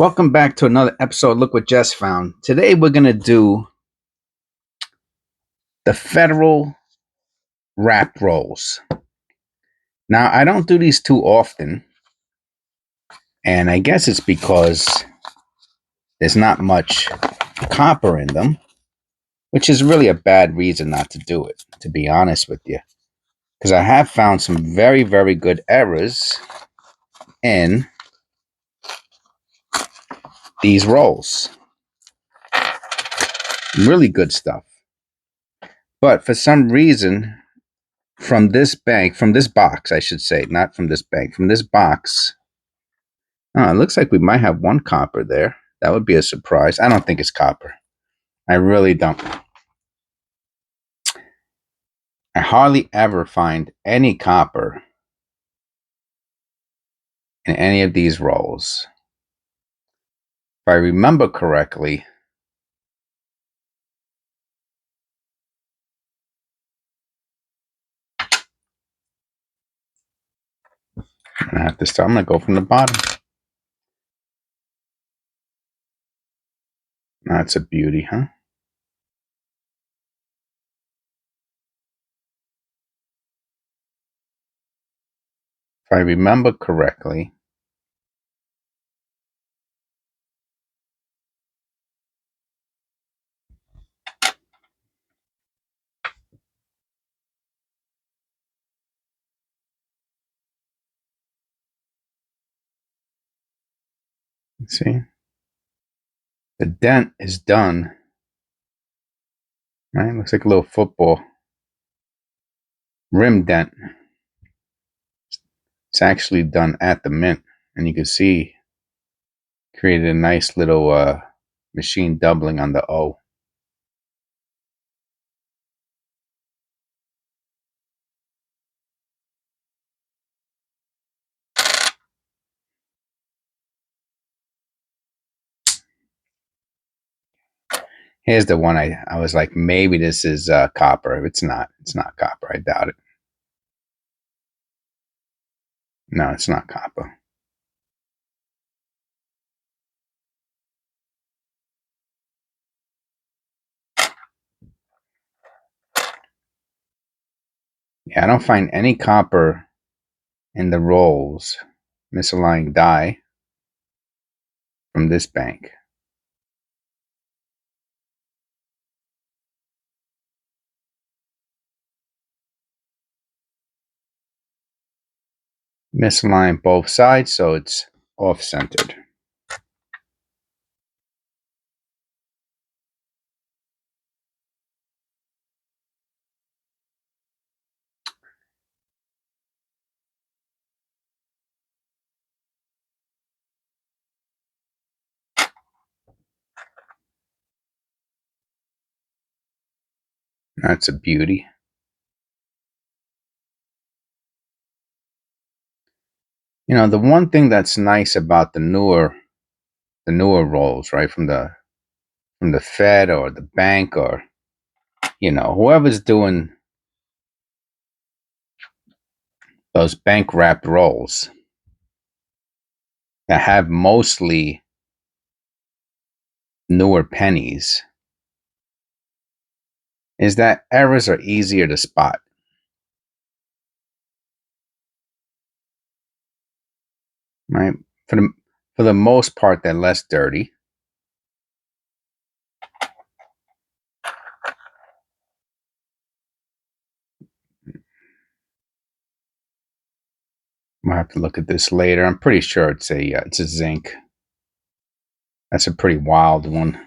Welcome back to another episode of Look What Jess Found. Today we're going to do the federal wrap rolls. Now, I don't do these too often, and I guess it's because there's not much copper in them, which is really a bad reason not to do it, to be honest with you. Because I have found some very, very good errors in these rolls. Really good stuff. But for some reason, from this box, I should say, not from this bank, from this box, oh, it looks like we might have one copper there. That would be a surprise. I don't think it's copper. I really don't. I hardly ever find any copper in any of these rolls. If I remember correctly, I'm going to go from the bottom. That's a beauty, huh? If I remember correctly, let's see, the dent is done. Right? Looks like a little football rim dent. It's actually done at the mint, and you can see created a nice little machine doubling on the O. Here's the one I was like, maybe this is copper. It's not copper. I doubt it. No, it's not copper. Yeah, I don't find any copper in the rolls. Misaligned die from this bank. Misaligned both sides, so it's off-centered. That's a beauty. You know, the one thing that's nice about the newer rolls, right, from the Fed or the bank, or whoever's doing those bank wrapped rolls that have mostly newer pennies, is that errors are easier to spot. Right? For the most part, they're less dirty. I'll have to look at this later. I'm pretty sure it's a zinc. That's a pretty wild one.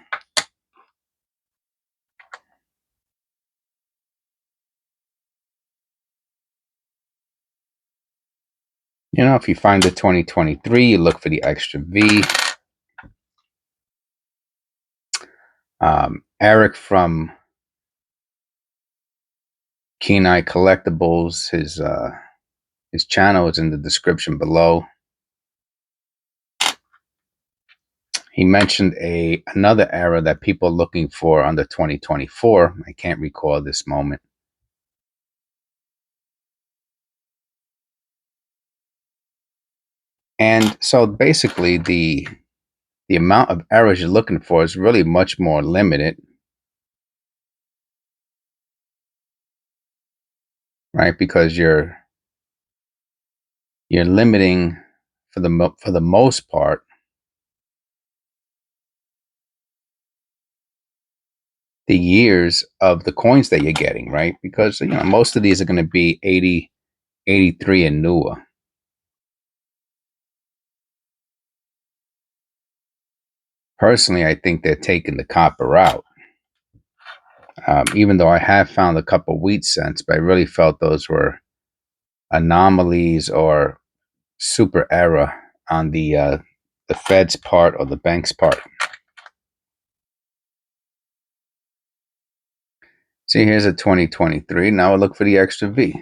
You know, if you find the 2023, you look for the extra V. Eric from keeneEyeCollectables, his channel is in the description below. He mentioned another error that people are looking for on the 2024. I can't recall this moment. And so basically the the amount of errors you're looking for is really much more limited, right? Because you're limiting for the most part the years of the coins that you're getting, right? Because most of these are going to be 80, 83 and newer. Personally, I think they're taking the copper out. Even though I have found a couple wheat cents, but I really felt those were anomalies or super error on the Fed's part or the bank's part. See, here's a 2023. Now I look for the extra V.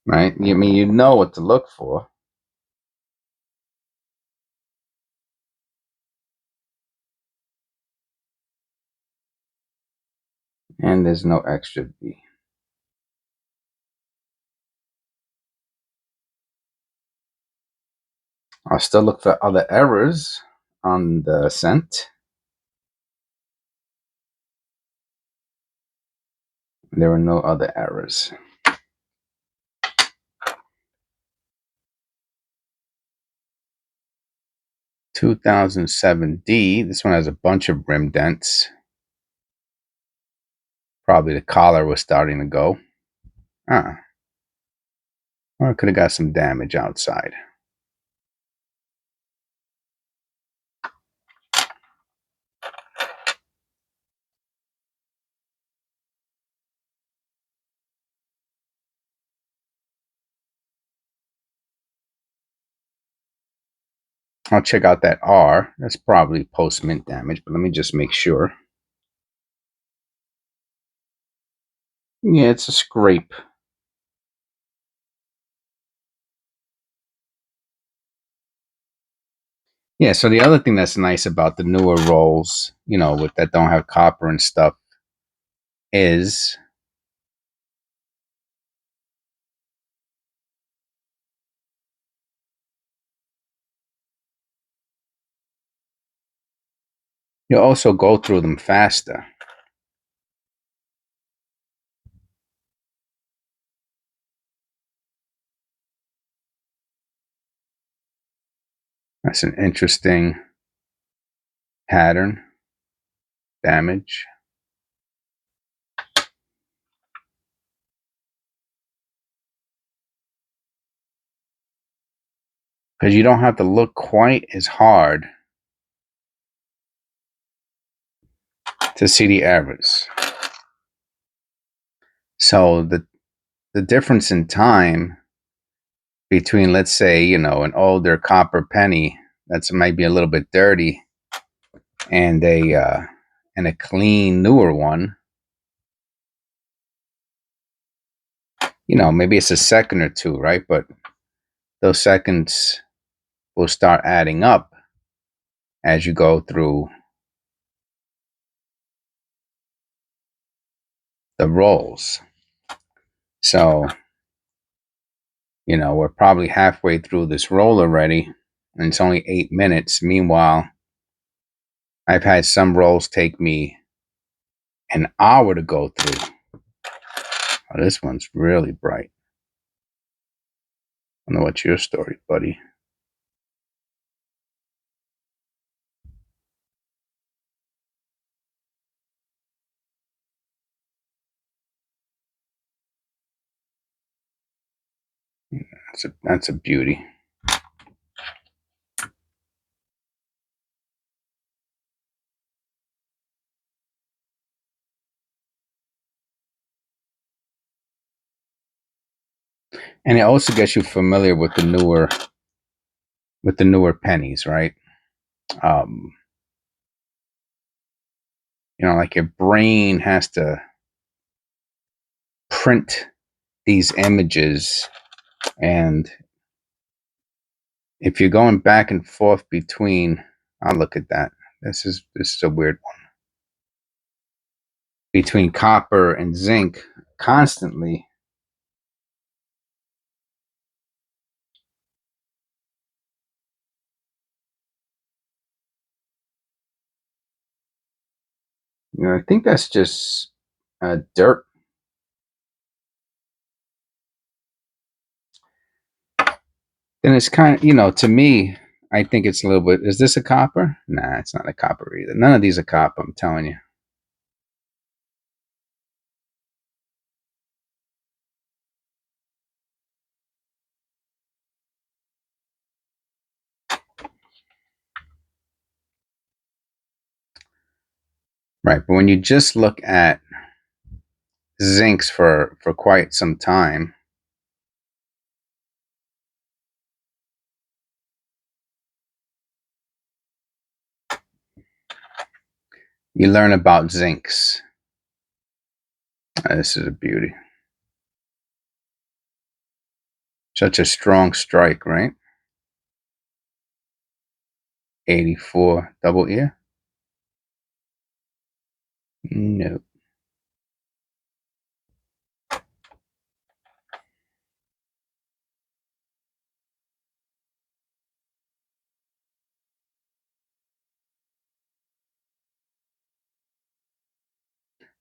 Right? I mean, you know what to look for. And there's no extra V. I'll still look for other errors on the cent. There were no other errors. $2007D. This one has a bunch of rim dents. Probably the collar was starting to go. Or it could have got some damage outside. I'll check out that R. That's probably post-mint damage, but let me just make sure. Yeah, it's a scrape. Yeah, so the other thing that's nice about the newer rolls, with that don't have copper and stuff, is you also go through them faster. That's an interesting pattern. Damage. Because you don't have to look quite as hard to see the errors. So the difference in time between, let's say, an older copper penny that's might be a little bit dirty and a clean newer one, maybe it's a second or two, right? But those seconds will start adding up as you go through the rolls. So, we're probably halfway through this roll already, and it's only 8 minutes. Meanwhile, I've had some rolls take me an hour to go through. Oh, this one's really bright. I don't know what's your story, buddy. That's a beauty. And it also gets you familiar with the newer pennies, right? Like your brain has to print these images, and if you're going back and forth between, I'll look at that. This is a weird one. Between copper and zinc constantly, You know, I think that's just dirt. And it's kind of, you know, to me, I think it's a little bit. Is this a copper? Nah, it's not a copper either. None of these are copper, I'm telling you. Right, but when you just look at zincs for quite some time, you learn about zincs. This is a beauty. Such a strong strike, right? 84 double ear? No.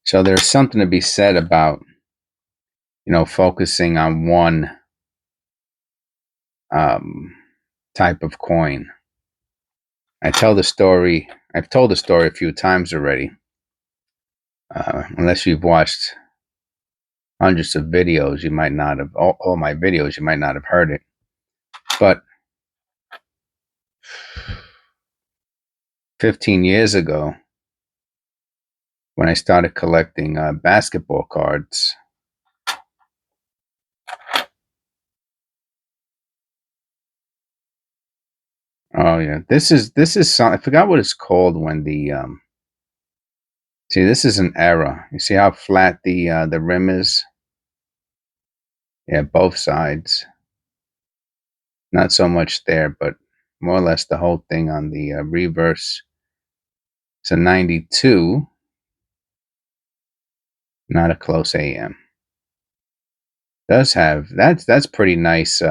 So there's something to be said about, you know, focusing on one um, type of coin. I tell the story. I've told the story a few times already. Unless you've watched hundreds of videos, you might not have all my videos. You might not have heard it. But 15 years ago, when I started collecting basketball cards, oh yeah, this is some. I forgot what it's called when the see, this is an error. You see how flat the rim is? Yeah, both sides. Not so much there, but more or less the whole thing on the reverse. It's a 92, not a close AM. Does have that's pretty nice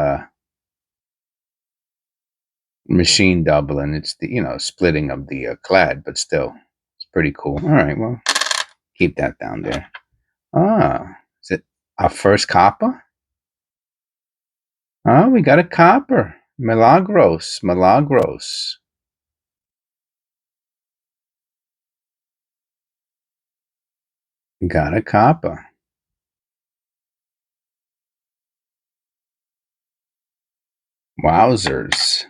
machine doubling. It's the, you know, splitting of the clad, but still, it's pretty cool. All right, well, keep that down there. Ah, is it our first copper? Oh, we got a copper. Milagros, Milagros. Got a copper. Wowzers.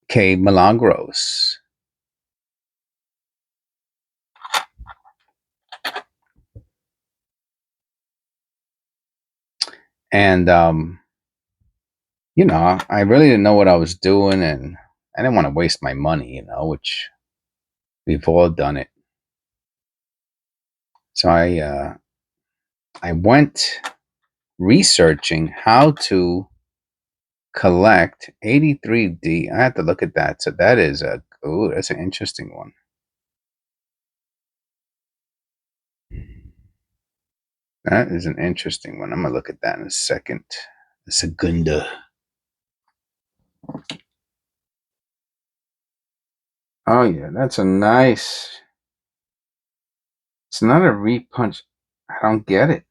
K. Milagros. And you know, I really didn't know what I was doing, and I didn't want to waste my money, you know, which we've all done it. So I went researching how to collect 83D. I have to look at that. So that is a that's an interesting one. That is an interesting one. I'm gonna look at that in a second. A segunda. Oh yeah, that's a nice. It's not a repunch. I don't get it.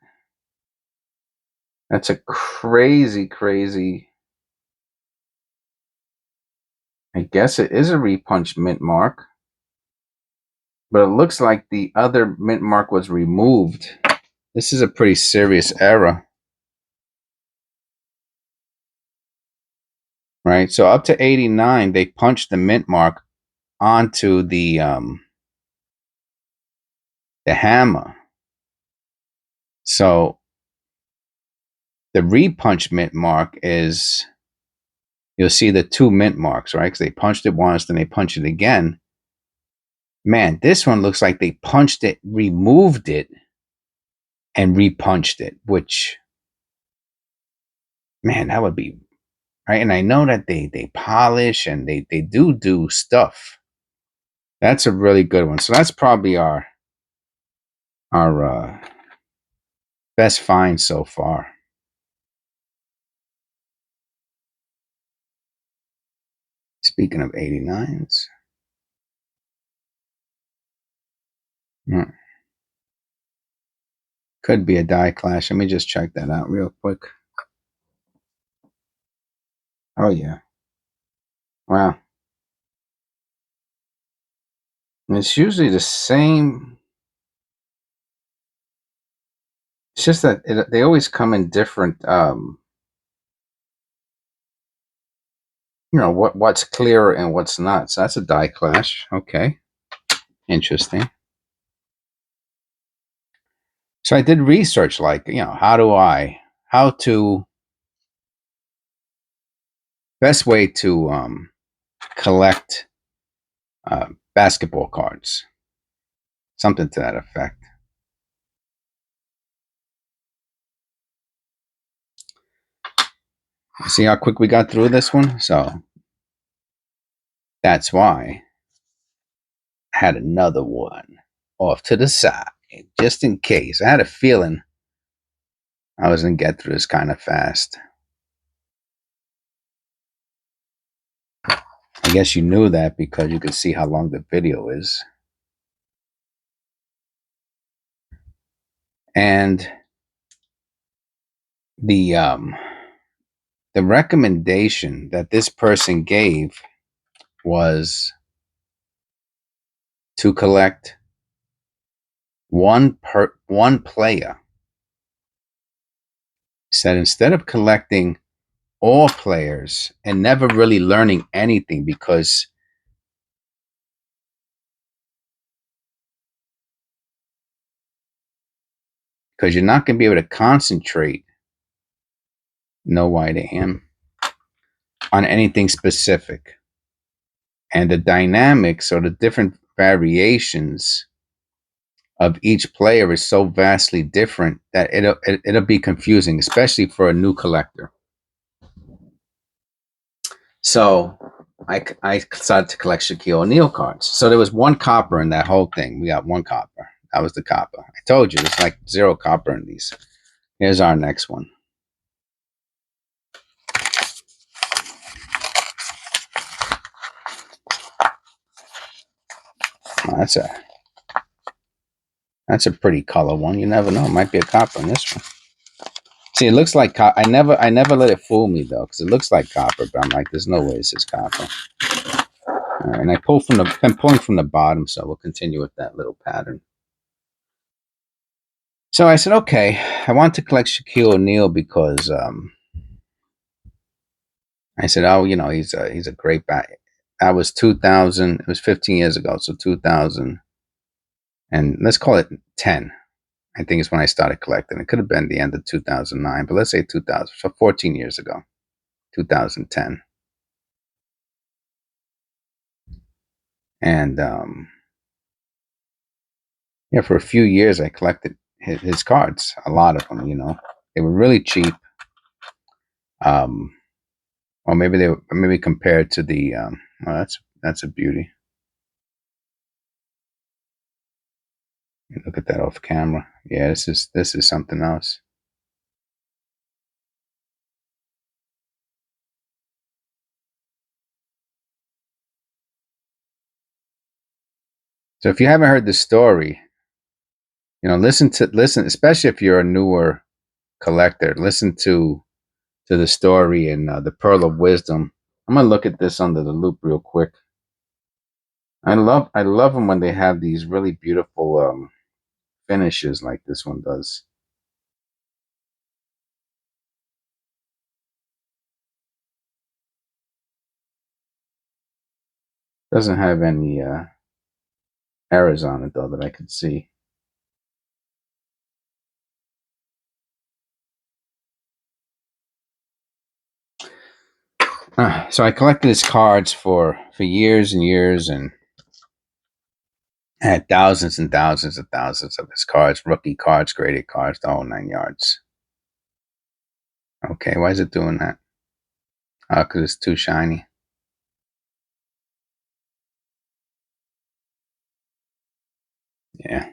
That's a crazy, crazy. I guess it is a repunch mint mark, but it looks like the other mint mark was removed. This is a pretty serious error, right? So up to 89, they punched the mint mark onto the hammer. So the repunch mint mark is, you'll see the two mint marks, right? Because they punched it once, then they punch it again. Man, this one looks like they punched it, removed it, and repunched it, which, man, that would be right. And I know that they polish and they do stuff. That's a really good one. So that's probably our best find so far. Speaking of 89s. Mm. Could be a die clash. Let me just check that out real quick. Oh, yeah. Wow. And it's usually the same. It's just that they always come in different, what's clearer and what's not. So that's a die clash. Okay. Interesting. So I did research, like, how to, best way to collect basketball cards. Something to that effect. See how quick we got through this one? So that's why I had another one off to the side, just in case. I had a feeling I was going to get through this kind of fast. I guess you knew that because you could see how long the video is. And the recommendation that this person gave was to collect one player. He said instead of collecting all players and never really learning anything, because you're not going to be able to concentrate, no white AM, on anything specific. And the dynamics or the different variations of each player is so vastly different that it'll be confusing, especially for a new collector. So I decided to collect Shaquille O'Neal cards. So there was one copper in that whole thing. We got one copper. That was the copper. I told you, there's like 0 copper in these. Here's our next one. Oh, that's a pretty color one. You never know. It might be a copper in this one. See, it looks like I never let it fool me though, because it looks like copper, but I'm like, there's no way this is copper. All right, and I'm pulling from the bottom, so we'll continue with that little pattern. So I said, okay, I want to collect Shaquille O'Neal because I said, oh, he's a great back. That was 2000. It was 15 years ago, so 2000, and let's call it 10. I think is when I started collecting. It could have been the end of 2009, but let's say 2000. So 14 years ago, 2010. And for a few years, I collected his cards, a lot of them. They were really cheap. Or maybe maybe compared to the. Oh, that's a beauty. Look at that off camera. Yeah, this is something else. So if you haven't heard the story, listen, especially if you're a newer collector, listen to the story in the Pearl of Wisdom. I'm gonna look at this under the loop real quick. I love them when they have these really beautiful finishes like this one does. Doesn't have any errors on it though that I could see. So I collected his cards for years and years, and I had thousands and thousands and thousands of his cards, rookie cards, graded cards, the whole 9 yards. Okay, why is it doing that? Because it's too shiny. Yeah.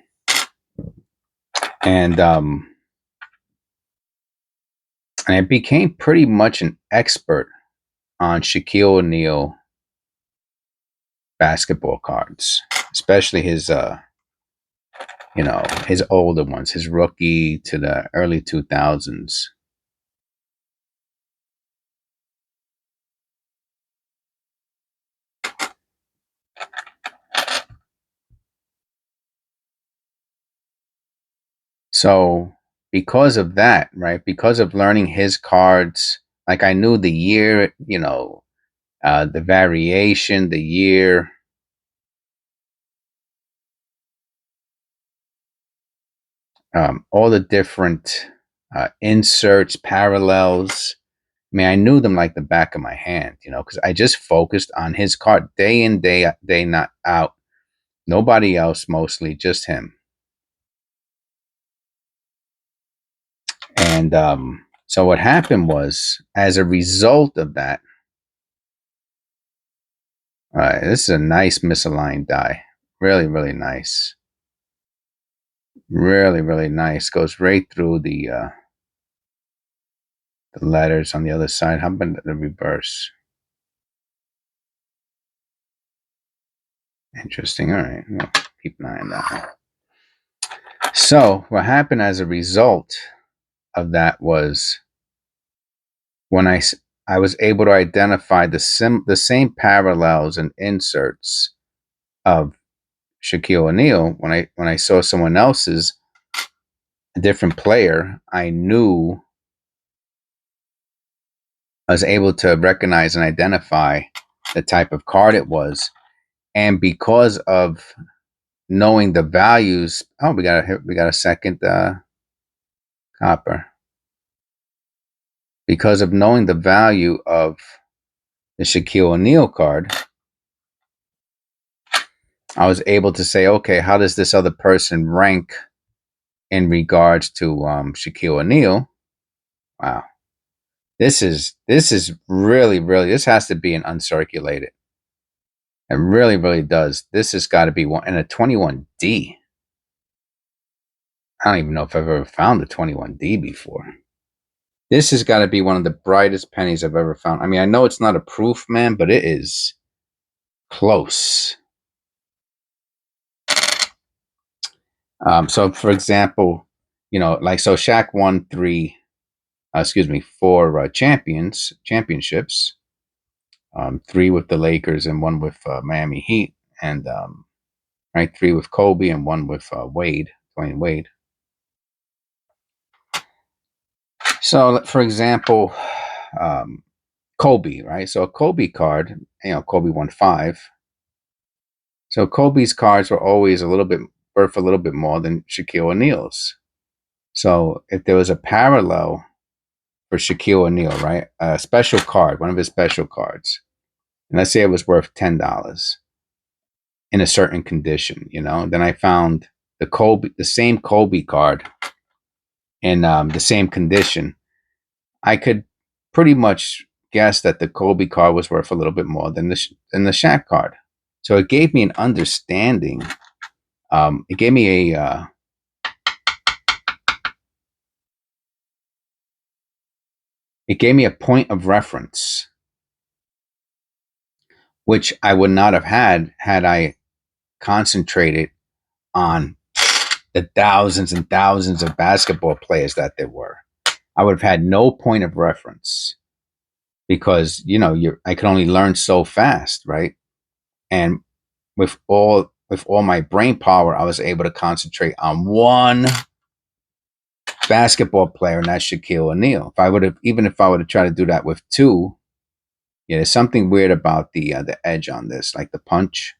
And I became pretty much an expert on Shaquille O'Neal basketball cards, especially his you know, his older ones, his rookie to the early 2000s. So because of that, right? Because of learning his cards, like I knew the year, you know, the variation, the year, all the different inserts, parallels. I mean, I knew them like the back of my hand, you know, because I just focused on his card day in, day not out. Nobody else, mostly just him. And so what happened was, as a result of that, this is a nice misaligned die. Really, really nice. Really, really nice. Goes right through the letters on the other side. How about the reverse? Interesting. All right. We'll keep an eye on that one. So what happened as a result of that was when I was able to identify the same parallels and inserts of Shaquille O'Neal. When I saw someone else's, a different player, I knew I was able to recognize and identify the type of card it was. And because of knowing the values, oh, we got a second copper. Because of knowing the value of the Shaquille O'Neal card, I was able to say, okay, how does this other person rank in regards to Shaquille O'Neal? Wow, this is really, really, this has to be an uncirculated. It really, really does. This has got to be one, and a 21D. I don't even know if I've ever found a 21D before. This has got to be one of the brightest pennies I've ever found. I mean, I know it's not a proof, man, but it is close. So, for example, you know, like, so Shaq won four championships, three with the Lakers and one with Miami Heat, and right, three with Kobe and one with Dwayne Wade. So, for example, Kobe, right? So a Kobe card, you know, Kobe won 5. So Kobe's cards were always worth a little bit more than Shaquille O'Neal's. So if there was a parallel for Shaquille O'Neal, right, a special card, one of his special cards, and let's say it was worth $10 in a certain condition, you know, then I found the same Kobe card in the same condition. I could pretty much guess that the Kobe card was worth a little bit more than the Shaq card. So it gave me an understanding. It gave me a point of reference, which I would not have had I concentrated on the thousands and thousands of basketball players that there were. I would have had no point of reference because, you know, I could only learn so fast, right? And with all my brain power, I was able to concentrate on one basketball player, and that's Shaquille O'Neal. If I would have tried to do that with two, yeah, there's something weird about the edge on this, like the punch.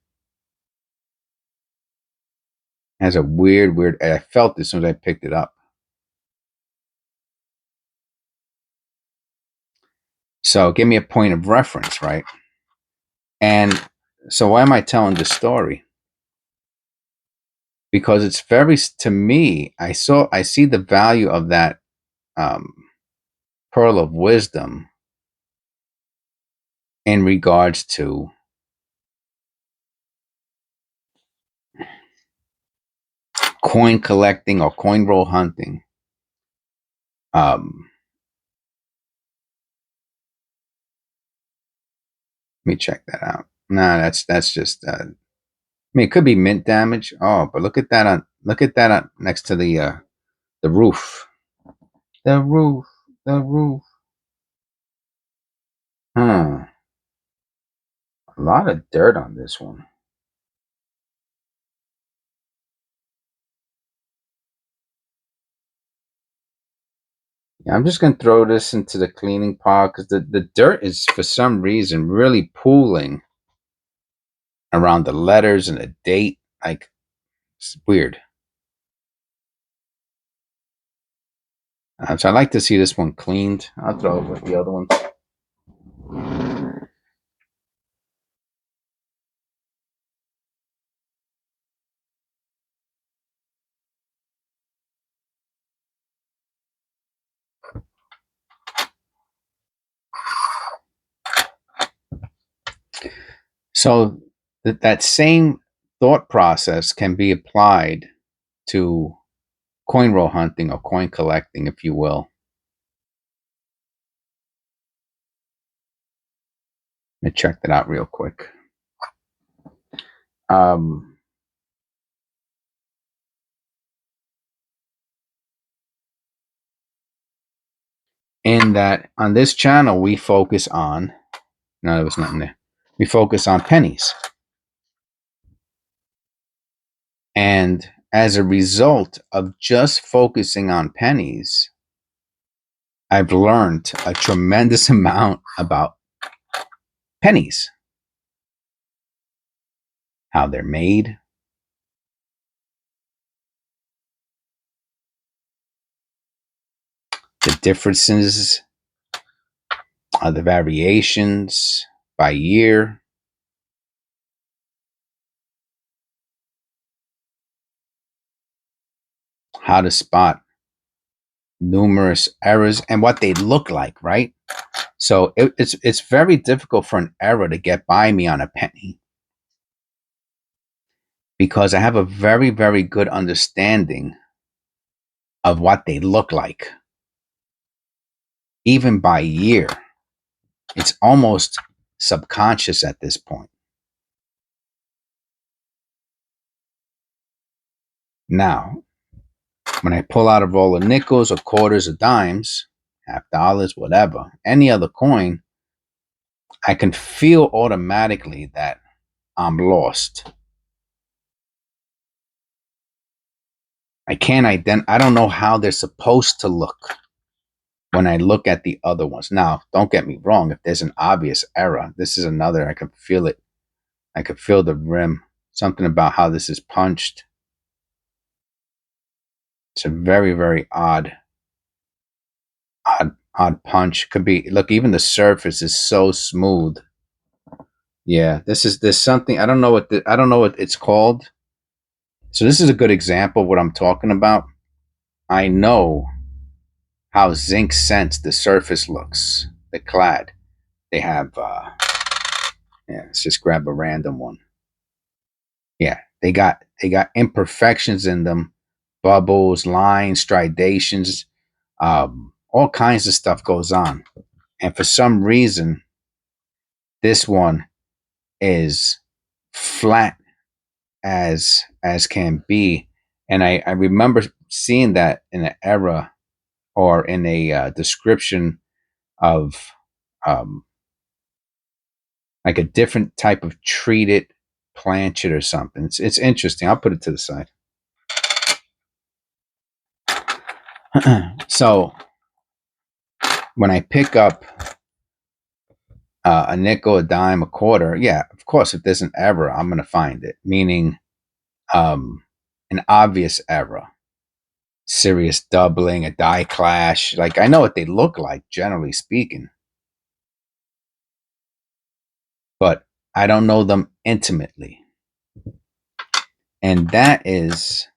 It has a weird. I felt it as soon as I picked it up. So give me a point of reference, right? And so why am I telling this story? Because it's to me, I see the value of that pearl of wisdom in regards to coin collecting or coin roll hunting. Let me check that out. Nah, that's just. I mean, it could be mint damage. Oh, but look at that Look at that next to the roof. The roof. The roof. A lot of dirt on this one. Yeah, I'm just going to throw this into the cleaning pile because the dirt is, for some reason, really pooling around the letters and the date. Like, it's weird. So I like to see this one cleaned. I'll throw it with the other ones. So that same thought process can be applied to coin roll hunting or coin collecting, if you will. Let me check that out real quick. In that on this channel, we focus on, no, there was nothing there. We focus on pennies. And as a result of just focusing on pennies, I've learned a tremendous amount about pennies, how they're made, the differences, the variations by year, how to spot numerous errors and what they look like, right? So it's very difficult for an error to get by me on a penny because I have a very, very good understanding of what they look like, even by year. It's almost subconscious at this point. Now, when I pull out a roll of nickels or quarters or dimes, $50, whatever, any other coin, I can feel automatically that I'm lost. I don't know how they're supposed to look when I look at the other ones. Now, don't get me wrong. If there's an obvious error, this is another, I can feel it. I could feel the rim. Something about how this is punched. It's a very, very odd punch. Could be, look, even the surface is so smooth. Yeah, there's something, I don't know what it's called. So this is a good example of what I'm talking about. I know how zinc scents the surface looks, the clad. They have yeah, let's just grab a random one. Yeah, they got imperfections in them, bubbles, lines, striations, all kinds of stuff goes on. And for some reason, this one is flat as can be. And I remember seeing that in an era or in a description of um, like a different type of treated planchet or something. It's interesting. I'll put it to the side. So when I pick up a nickel, a dime, a quarter, yeah, of course, if there's an error, I'm going to find it. Meaning an obvious error, serious doubling, a die clash. Like I know what they look like, generally speaking, but I don't know them intimately. And that is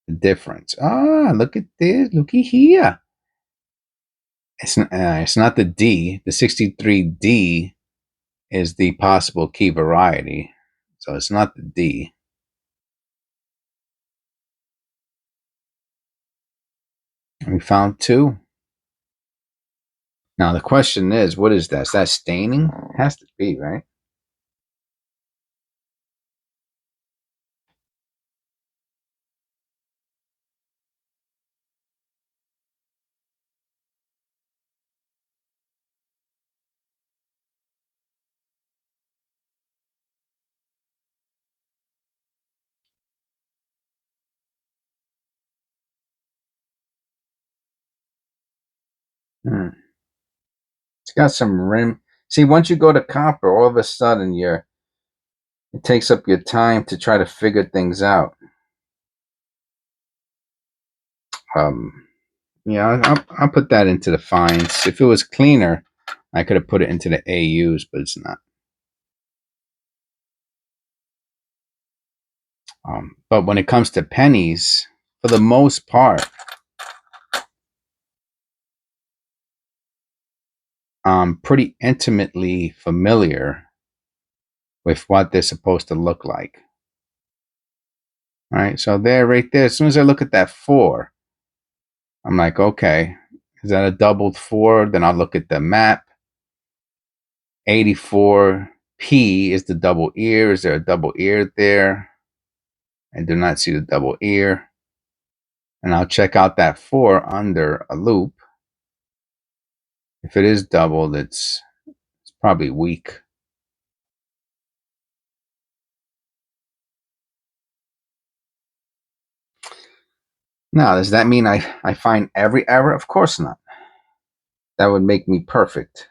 the difference. Ah, look at this. Looky here. It's not the D. The 63D is the possible key variety. So it's not the D. We found two. Now the question is, what is that? Is that staining? It has to be, right? It's got some rim. See, once you go to copper, all of a sudden it takes up your time to try to figure things out. Yeah, I'll put that into the fines. If it was cleaner, I could have put it into the AUs, but it's not. But when it comes to pennies, for the most part, I'm pretty intimately familiar with what they're supposed to look like. All right, so there, right there, as soon as I look at that 4, I'm like, okay, is that a doubled 4? Then I'll look at the map. 84P is the double ear. Is there a double ear there? I do not see the double ear. And I'll check out that 4 under a loop. If it is doubled, it's probably weak. Now, does that mean I find every error? Of course not. That would make me perfect.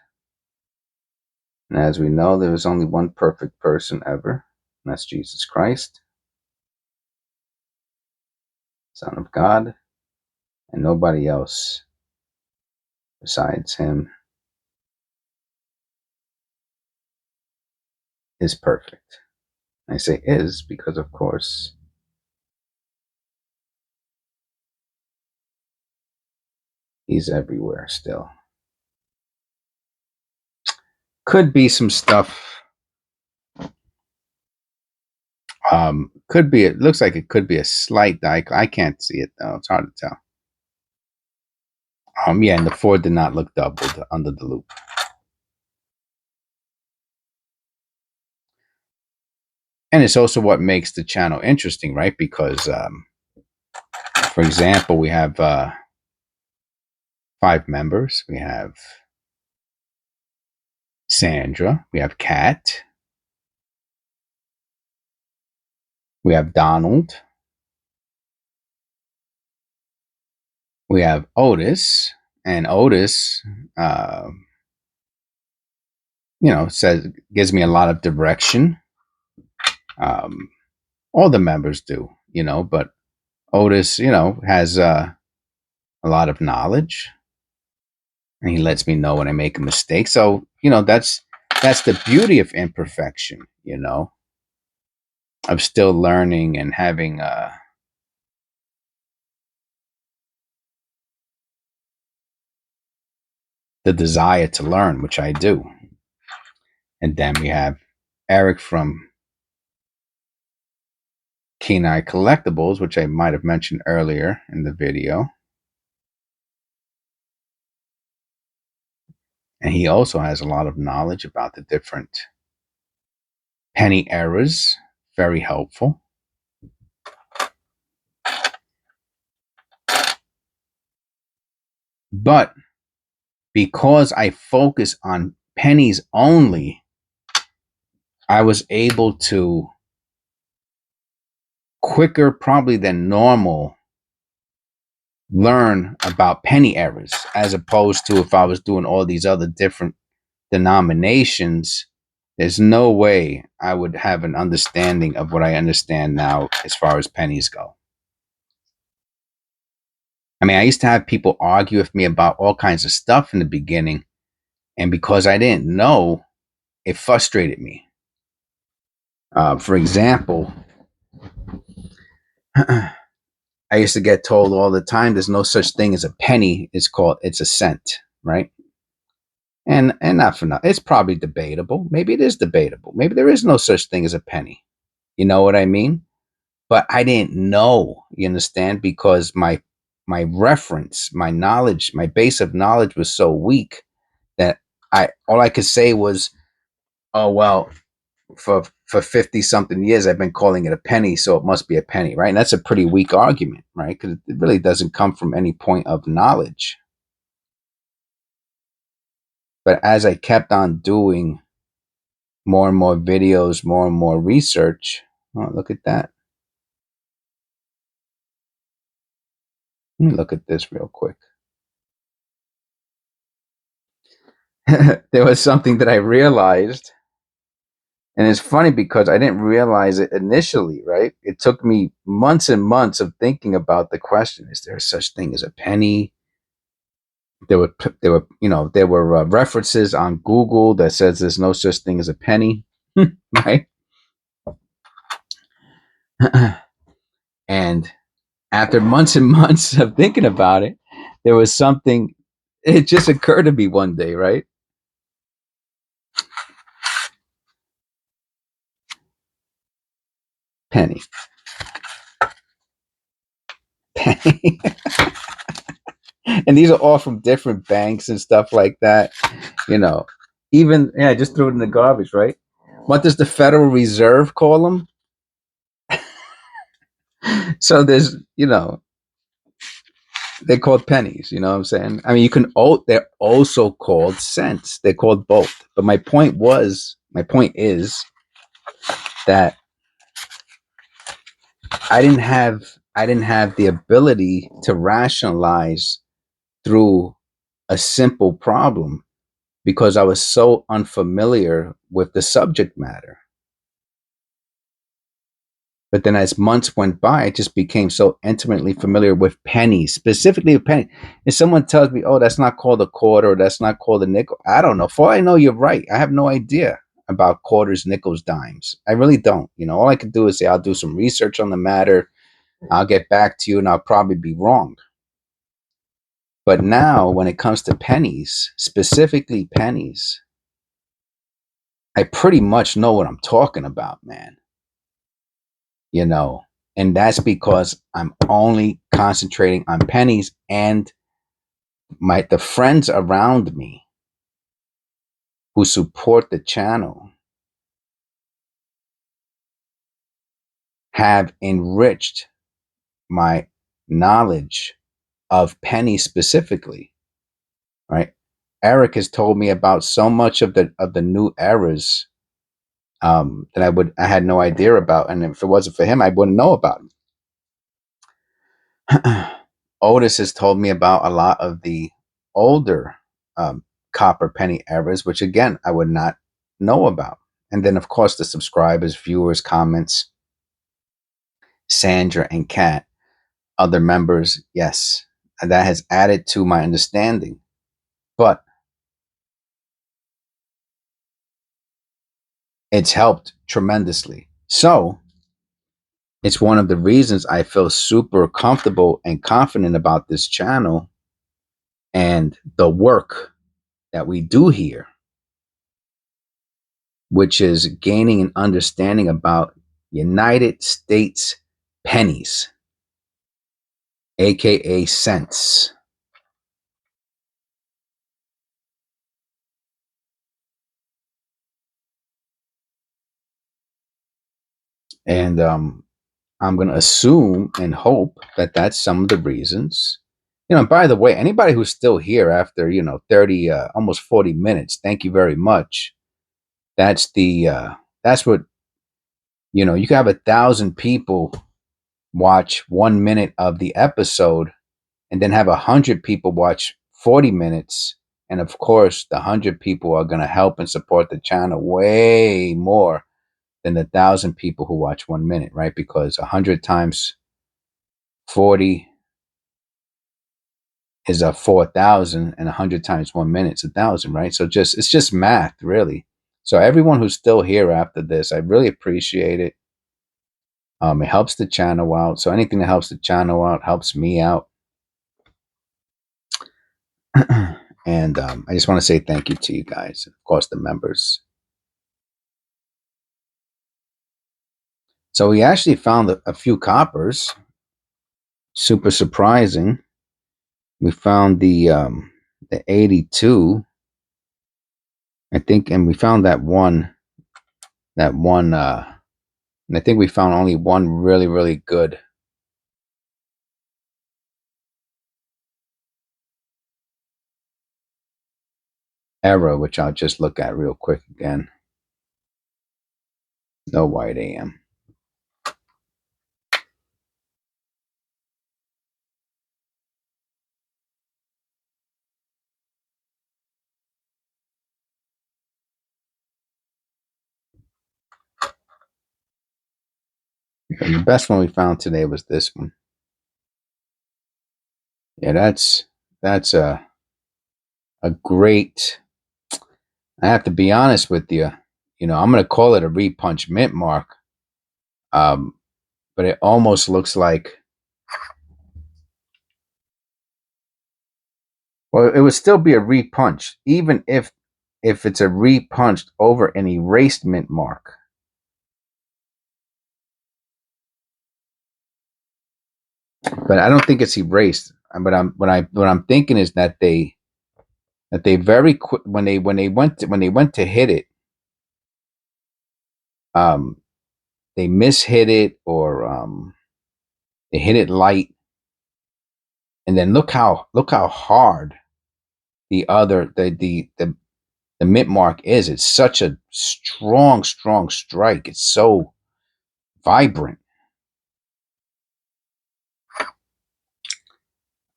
And as we know, there is only one perfect person ever, and that's Jesus Christ, Son of God, and nobody else besides him is perfect. I say is because, of course, he's everywhere still. Could be some stuff. Could be. It looks like it could be a slight dye. I can't see it though. It's hard to tell. Yeah, and the 4 did not look doubled under the loop. And it's also what makes the channel interesting, right? Because, for example, we have 5 members. We have Sandra. We have Cat. We have Donald. We have Otis. And Otis, gives me a lot of direction. All the members do, but Otis, has a lot of knowledge, and he lets me know when I make a mistake. So, that's the beauty of imperfection, of still learning and having the desire to learn, which I do. And then we have Eric from keeneEyeCollectables, which I might have mentioned earlier in the video. And he also has a lot of knowledge about the different penny errors. Very helpful. But because I focus on pennies only, I was able to quicker probably than normal learn about penny errors, as opposed to if I was doing all these other different denominations. There's no way I would have an understanding of what I understand now as far as pennies go. I mean, I used to have people argue with me about all kinds of stuff in the beginning, and because I didn't know, it frustrated me. For example, I used to get told all the time, there's no such thing as a penny. It's a cent, right? And not for nothing. It's probably debatable. Maybe it is debatable. Maybe there is no such thing as a penny. You know what I mean? But I didn't know, you understand? Because my reference, my knowledge, my base of knowledge was so weak that all I could say was, oh well, for 50 something years I've been calling it a penny, so it must be a penny, right? And that's a pretty weak argument, right? Because it really doesn't come from any point of knowledge. But as I kept on doing more and more videos, more and more research, oh, look at that. Let me look at this real quick. there was something that I realized, and it's funny because I didn't realize it initially, right? It took me months and months of thinking about the question: is there such thing as a penny? There were references on Google that says there's no such thing as a penny, right? And after months and months of thinking about it, there was something. It just occurred to me one day, right? Penny, penny, and these are all from different banks and stuff like that. You know, even yeah, just threw it in the garbage, right? What does the Federal Reserve call them? So there's, they're called pennies. You know what I'm saying? I mean, they're also called cents. They're called both. But my point is that I didn't have the ability to rationalize through a simple problem because I was so unfamiliar with the subject matter. But then as months went by, I just became so intimately familiar with pennies, specifically a penny. If someone tells me, oh, that's not called a quarter, or that's not called a nickel, I don't know. For all I know, you're right. I have no idea about quarters, nickels, dimes. I really don't. All I could do is say, I'll do some research on the matter. I'll get back to you, and I'll probably be wrong. But now, when it comes to pennies, specifically pennies, I pretty much know what I'm talking about, man. you know, and that's because I'm only concentrating on pennies, and the friends around me who support the channel have enriched my knowledge of pennies specifically, right? Eric has told me about so much of the new eras that I had no idea about, and if it wasn't for him, I wouldn't know about them. Otis has told me about a lot of the older copper penny eras, which again, I would not know about. And then, of course, the subscribers, viewers, comments, Sandra and Cat, other members, yes, and that has added to my understanding. But it's helped tremendously. So it's one of the reasons I feel super comfortable and confident about this channel and the work that we do here, which is gaining an understanding about United States pennies, aka cents. And I'm going to assume and hope that that's some of the reasons. By the way, anybody who's still here after, 30, almost 40 minutes, thank you very much. That's what, you can have 1,000 people watch 1 minute of the episode and then have 100 people watch 40 minutes. And of course, the 100 people are going to help and support the channel way more than the 1,000 people who watch 1 minute, right? Because 100 times 40 is a 4,000, and 100 times 1 minute is 1,000, right? So it's just math, really. So everyone who's still here after this, I really appreciate it. It helps the channel out. So anything that helps the channel out helps me out. And I just want to say thank you to you guys, of course, the members. So we actually found a few coppers. Super surprising. We found the 82, I think, and we found that one, and I think we found only one really, really good error, which I'll just look at real quick again. No white AM. And the best one we found today was this one. Yeah, that's a great. I have to be honest with you. You know, I'm gonna call it a repunch mint mark. But it almost looks like. Well, it would still be a repunch, even if it's a repunched over an erased mint mark. But I don't think it's erased. But what I'm thinking is that they very quick when they went to hit it, um, they mishit it, or they hit it light, and then look how hard the mint mark is. It's such a strong strike. It's so vibrant.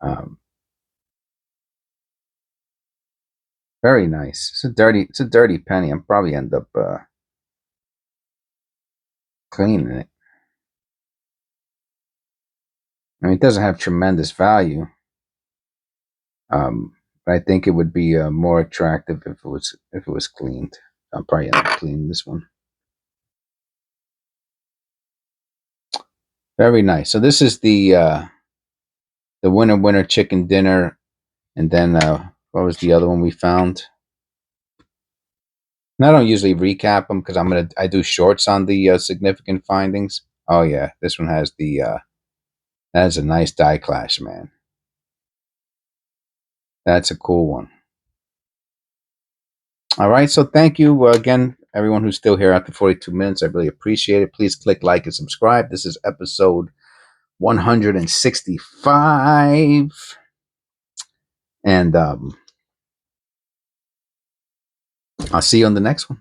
Um, Very nice. It's a dirty penny. I'm probably end up cleaning it. I mean, it doesn't have tremendous value, but I think it would be more attractive if it was cleaned. I'll probably end up cleaning this one. Very nice. So this is the winner chicken dinner, and then what was the other one we found? And I don't usually recap them because I do shorts on the significant findings. Oh yeah, this one has that is a nice die clash, man. That's a cool one. All right, so thank you again, everyone who's still here after 42 minutes. I really appreciate it. Please click like and subscribe. This is episode 165, and I'll see you on the next one.